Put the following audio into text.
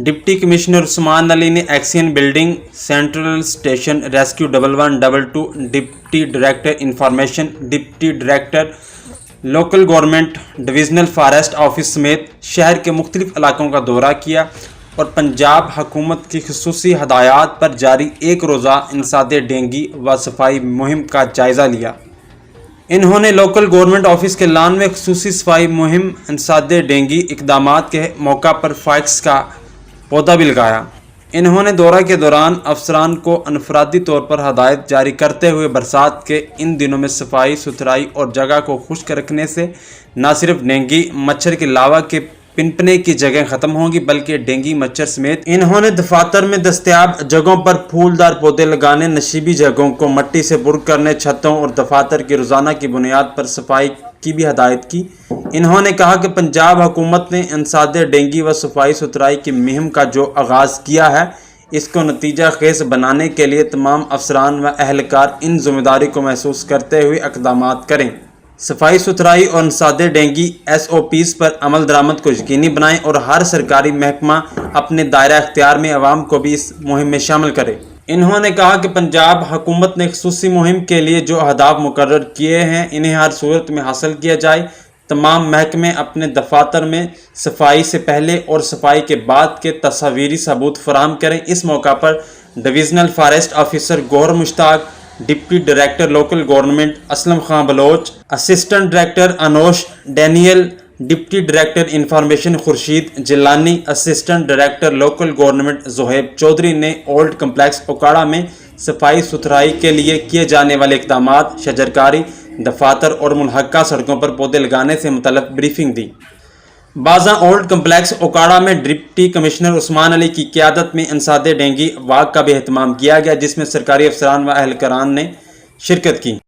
Deputy commissioner عثمان علی نے XEN building, central station, rescue 1112، deputy director information, deputy director local government, divisional forest office سمیت شہر کے مختلف علاقوں کا دورہ کیا اور پنجاب حکومت کی خصوصی ہدایات پر جاری ایک روزہ انسداد ڈینگی و صفائی مہم کا جائزہ لیا۔ انہوں نے لوکل گورنمنٹ آفس کے لان میں خصوصی صفائی مہم انسداد ڈینگی اقدامات کے موقع پر فائکس کا پودا بھی لگایا۔ انہوں نے دورہ کے دوران افسران کو انفرادی طور پر ہدایت جاری کرتے ہوئے برسات کے ان دنوں میں صفائی ستھرائی اور جگہ کو خشک رکھنے سے نہ صرف ڈینگی مچھر کے لاوا کے پنپنے کی جگہیں ختم ہوں گی بلکہ ڈینگی مچھر سمیت انہوں نے دفاتر میں دستیاب جگہوں پر پھولدار پودے لگانے، نشیبی جگہوں کو مٹی سے پر کرنے، چھتوں اور دفاتر کی روزانہ کی بنیاد پر صفائی کی بھی ہدایت کی۔ انہوں نے کہا کہ پنجاب حکومت نے انسداد ڈینگی و صفائی ستھرائی کی مہم کا جو آغاز کیا ہے اس کو نتیجہ خیز بنانے کے لیے تمام افسران و اہلکار ان ذمہ داری کو محسوس کرتے ہوئے اقدامات کریں، صفائی ستھرائی اور انسداد ڈینگی SOPs پر عمل درآمد کو یقینی بنائیں اور ہر سرکاری محکمہ اپنے دائرہ اختیار میں عوام کو بھی اس مہم میں شامل کرے۔ انہوں نے کہا کہ پنجاب حکومت نے خصوصی مہم کے لیے جو اہداف مقرر کیے ہیں انہیں ہر صورت میں حاصل کیا جائے۔ تمام محکمے اپنے دفاتر میں صفائی سے پہلے اور صفائی کے بعد کے تصاویری ثبوت فراہم کریں۔ اس موقع پر divisional forest officer Gohar Mushtaq, deputy director local government Aslam Khan Baloch, assistant director Anosh Daniel, deputy director information Khurshid Jilani, assistant director local government Zohaib Chaudhry نے اولڈ کمپلیکس اوکاڑہ میں صفائی ستھرائی کے لیے کیے جانے والے اقدامات، شجرکاری، دفاتر اور ملحقہ سڑکوں پر پودے لگانے سے متعلق بریفنگ دی۔ بازاں اولڈ کمپلیکس اوکاڑہ میں ڈپٹی کمشنر عثمان علی کی قیادت میں انسداد ڈینگی واک کا بھی اہتمام کیا گیا جس میں سرکاری افسران و اہلکاران نے شرکت کی۔